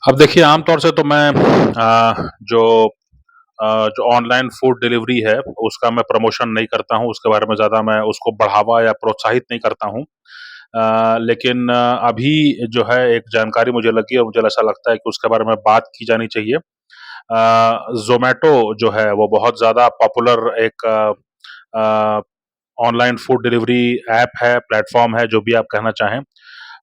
अब देखिए आम तौर से तो मैं जो ऑनलाइन फूड डिलीवरी है उसका मैं प्रमोशन नहीं करता हूँ, उसके बारे में ज़्यादा मैं उसको बढ़ावा या प्रोत्साहित नहीं करता हूँ। लेकिन अभी जो है एक जानकारी मुझे लगी और मुझे ऐसा लगता है कि उसके बारे में बात की जानी चाहिए। ज़ोमैटो जो है वो बहुत ज़्यादा पॉपुलर एक ऑनलाइन फूड डिलीवरी ऐप है, प्लेटफ़ॉर्म है, जो भी आप कहना चाहें।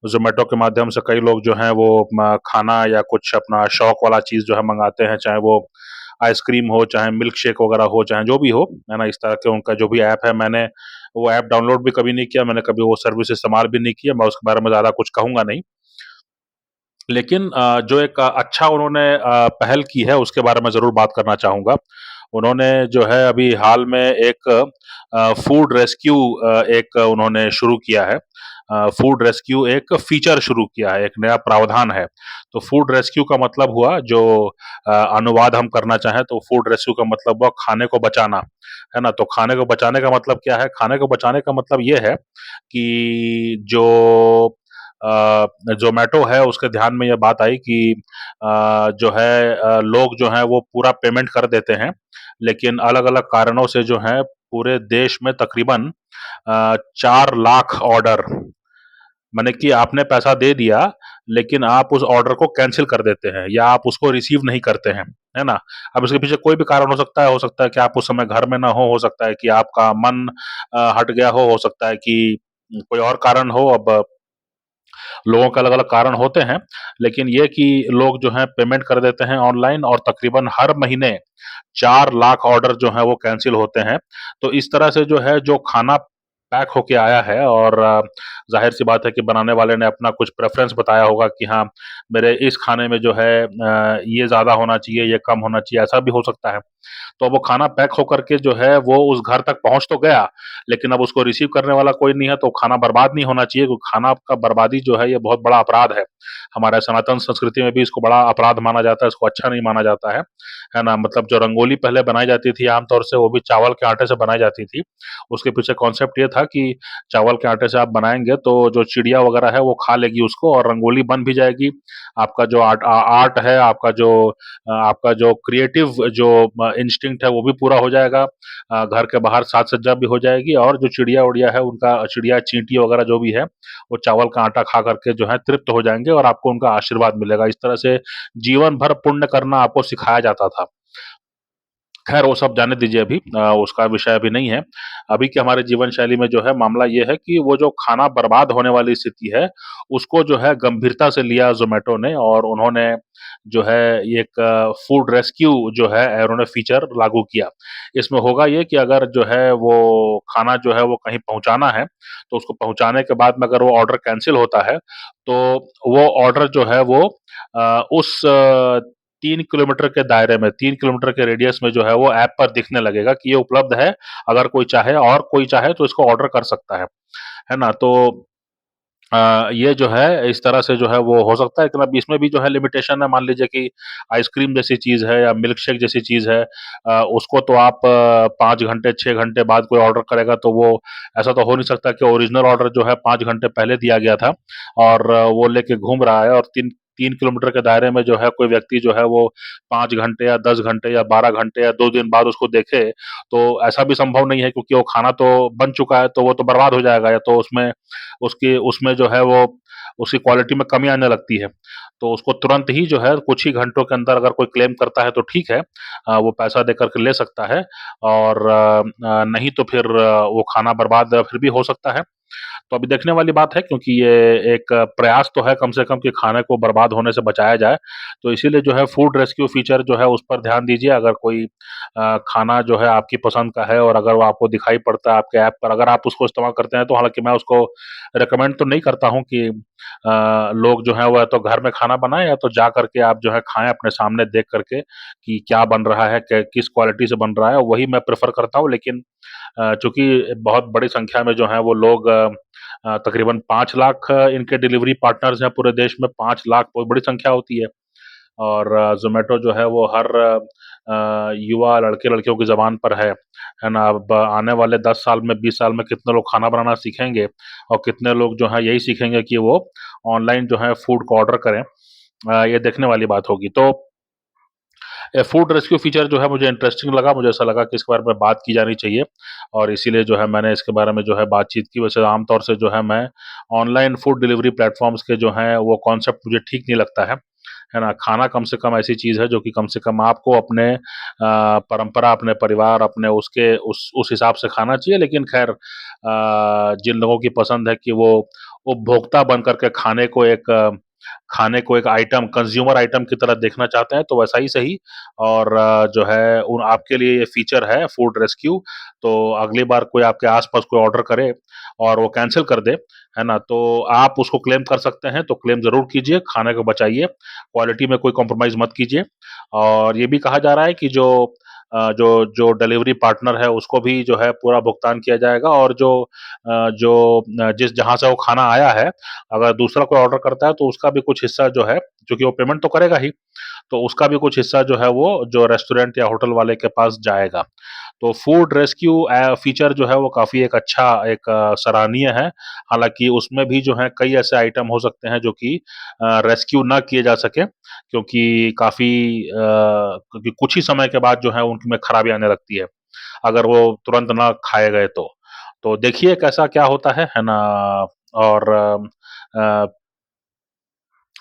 ज़ोमैटो के माध्यम से कई लोग जो हैं वो खाना या कुछ अपना शौक वाला चीज़ जो है मँगाते हैं, चाहे वो आइसक्रीम हो, चाहे मिल्क शेक वगैरह हो, चाहे जो भी हो, है ना? इस तरह के उनका जो भी ऐप है, मैंने वो ऐप डाउनलोड भी कभी नहीं किया, मैंने कभी वो सर्विस इस्तेमाल भी नहीं किया, मैं उसके बारे में ज़्यादा कुछ कहूँगा नहीं। लेकिन जो एक अच्छा उन्होंने पहल की है, उसके बारे में ज़रूर बात करना चाहूँगा। उन्होंने जो है अभी हाल में एक फूड रेस्क्यू एक उन्होंने शुरू किया है। फूड रेस्क्यू एक फीचर शुरू किया है, एक नया प्रावधान है। तो फूड रेस्क्यू का मतलब हुआ जो अनुवाद हम करना चाहें तो फूड रेस्क्यू का मतलब हुआ खाने को बचाना, है ना? तो खाने को बचाने का मतलब क्या है? खाने को बचाने का मतलब ये है कि जो ज़ोमैटो है उसके ध्यान में ये बात आई कि जो है लोग जो हैं वो पूरा पेमेंट कर देते हैं, लेकिन अलग-अलग कारणों से जो है पूरे देश में तकरीबन 4 लाख ऑर्डर माने कि आपने पैसा दे दिया, लेकिन आप उस ऑर्डर को कैंसल कर देते हैं या आप उसको रिसीव नहीं करते हैं, है ना? अब इसके पीछे कोई भी कारण हो सकता है कि आप उस समय घर में ना हो सकता है कि आपका मन हट गया हो सकता है कि कोई और कारण हो। अब लोगों के अलग-अलग कारण होते हैं, लेकिन ये कि लोग जो हैं पेमेंट कर देते हैं ऑनलाइन और तकरीबन हर महीने 4 लाख ऑर्डर जो हैं वो कैंसल होते हैं। तो इस तरह से जो है जो खाना पैक होके आया है और ज़ाहिर-सी बात है कि बनाने वाले ने अपना कुछ प्रेफ़रेंस बताया होगा कि हाँ, मेरे इस खाने में जो है ये ज़्यादा होना चाहिए, ये कम होना चाहिए, ऐसा भी हो सकता है। तो वो खाना पैक होकर के जो है वो उस घर तक पहुँच तो गया, लेकिन अब उसको रिसीव करने वाला कोई नहीं है तो खाना बर्बाद नहीं होना चाहिए क्योंकि खाना का बर्बादी जो है ये बहुत बड़ा अपराध है। हमारे सनातन संस्कृति में भी इसको बड़ा अपराध माना जाता है, इसको अच्छा नहीं माना जाता है ना? मतलब जो रंगोली पहले बनाई जाती थी आम तौर से वो भी चावल के आटे से बनाई जाती थी। उसके पीछे कॉन्सेप्ट ये था कि चावल के आटे से आप बनाएँगे तो जो चिड़िया वगैरह है वो खा लेगी उसको और रंगोली बन भी जाएगी। आपका जो आर्ट है, आपका जो क्रिएटिव जो इंस्टिंक्ट है वो भी पूरा हो जाएगा। घर के बाहर साज-सज्जा भी हो जाएगी और जो चिड़िया-उड़िया है उनका चिड़िया, चींटी वगैरह जो भी है, वो चावल का आटा खा करके जो है तृप्त हो जाएँगे और आपको उनका आशीर्वाद मिलेगा। इस तरह से जीवन भर पुण्य करना आपको सिखाया जाता था। खैर वो सब जाने दीजिए अभी उसका विषय अभी नहीं है। अभी के हमारे जीवन शैली में जो है मामला ये है कि वो जो खाना बर्बाद होने वाली स्थिति है, उसको जो है गंभीरता से लिया ज़ोमैटो ने और उन्होंने जो है एक फूड रेस्क्यू जो है उन्होंने फीचर लागू किया। इसमें होगा ये कि अगर जो है वो खाना जो है वो कहीं पहुँचाना है, तो उसको पहुँचाने के बाद में अगर वो ऑर्डर कैंसल होता है, तो वो ऑर्डर जो है वो 3 किलोमीटर के दायरे में 3 किलोमीटर के रेडियस में जो है वो ऐप पर दिखने लगेगा कि ये उपलब्ध है, अगर कोई चाहे तो इसको ऑर्डर कर सकता है ना? तो ये जो है इस तरह से जो है वो हो सकता है लेकिन अब इसमें भी जो है लिमिटेशन है मान लीजिए कि आइसक्रीम जैसी चीज़ है या मिल्क शेक जैसी चीज़ है उसको तो आप 5 घंटे 6 घंटे बाद कोई ऑर्डर करेगा तो वो ऐसा तो हो नहीं सकता कि ओरिजिनल ऑर्डर जो है 5 घंटे पहले दिया गया था और वो लेके घूम रहा है और 3 किलोमीटर के दायरे में जो है कोई व्यक्ति जो है वो 5 घंटे या 10 घंटे या 12 घंटे या 2 दिन बाद उसको देखे, तो ऐसा भी संभव नहीं है क्योंकि वो खाना तो बन चुका है तो वो तो बर्बाद हो जाएगा या तो उसमें जो है वो उसकी क्वालिटी में कमी आने लगती है। तो उसको तुरंत ही जो है कुछ ही घंटों के अंदर अगर कोई क्लेम करता है तो ठीक है वो पैसा देकर के ले सकता है और नहीं तो फिर वो खाना बर्बाद फिर भी हो सकता है। तो अभी देखने वाली बात है क्योंकि ये एक प्रयास तो है कम से कम कि खाने को बर्बाद होने से बचाया जाए। तो इसीलिए जो है फूड रेस्क्यू फीचर जो है उस पर ध्यान दीजिए अगर कोई खाना जो है आपकी पसंद का है और अगर वो आपको दिखाई पड़ता है आपके ऐप पर अगर आप उसको इस्तेमाल करते हैं तो हालाँकि मैं उसको रिकमेंड तो नहीं करता हूँ कि लोग जो हैं वो या तो घर में खाना बनाएँ या तो जा कर के आप जो है खाएँ अपने सामने देख कर के कि क्या बन रहा है, क किस क्वालिटी से बन रहा है, वही मैं प्रेफ़र करता हूँ। लेकिन चूँकि बहुत बड़ी संख्या में जो हैं वो लोग तकरीबन 5 लाख इनके डिलीवरी पार्टनर्स हैं पूरे देश में, 5 लाख बहुत बड़ी संख्या होती है और ज़ोमैटो जो है वो हर युवा लड़के-लड़कियों की ज़ुबान पर है ना? अब आने वाले 10 साल में, 20 साल में कितने लोग खाना बनाना सीखेंगे और कितने लोग जो हैं यही सीखेंगे कि वो ऑनलाइन जो है फूड को ऑर्डर करें। ये देखने वाली बात होगी। तो फूड रेस्क्यू फीचर जो है मुझे इंटरेस्टिंग लगा, मुझे ऐसा लगा कि इसके बारे में बात की जानी चाहिए और इसीलिए जो है मैंने इसके बारे में जो है बातचीत की। वैसे आमतौर से जो है मैं ऑनलाइन फूड डिलीवरी प्लेटफ़ॉर्म्स के जो हैं वो कॉन्सेप्ट मुझे ठीक नहीं लगता है ना? खाना कम से कम ऐसी चीज़ है जो कि कम से कम आपको अपने परंपरा, अपने परिवार, अपने उसके उस हिसाब से खाना चाहिए। लेकिन ख़ैर जिन लोगों की पसंद है कि वो उपभोक्ता बन कर के खाने को एक आइटम कंज्यूमर आइटम की तरह देखना चाहते हैं तो वैसा ही सही और जो है उन आपके लिए ये फीचर है फूड रेस्क्यू। तो अगली बार कोई आपके आस-पास कोई ऑर्डर करे और वो कैंसल कर दे, है ना? तो आप उसको क्लेम कर सकते हैं, तो क्लेम ज़रूर कीजिए, खाने को बचाइए, क्वालिटी में कोई कॉम्प्रोमाइज़ मत कीजिए। और ये भी कहा जा रहा है कि जो जो डिलीवरी पार्टनर है उसको भी जो है पूरा भुगतान किया जाएगा और जिस जहाँ से वो खाना आया है, अगर दूसरा कोई ऑर्डर करता है तो उसका भी कुछ हिस्सा जो है, चूँकि वो पेमेंट तो करेगा ही, तो उसका भी कुछ हिस्सा जो है वो जो रेस्टोरेंट या होटल वाले के पास जाएगा। तो फूड रेस्क्यू फीचर जो है वो काफ़ी एक सराहनीय है। हालाँकि उसमें भी जो है कई ऐसे आइटम हो सकते हैं जो कि रेस्क्यू ना किए जा सकें क्योंकि क्योंकि कुछ ही समय के बाद जो है उनमें खराबी आने लगती है, अगर वो तुरंत ना खाए गए तो। तो देखिए कैसा क्या होता है ना? और अ,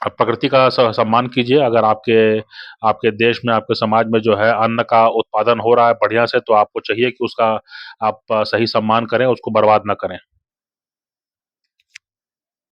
आप प्रकृति का सम्मान कीजिए अगर आपके आपके देश में, आपके समाज में जो है अन्न का उत्पादन हो रहा है बढ़िया से तो आपको चाहिए कि उसका आप सही सम्मान करें, उसको बर्बाद ना करें।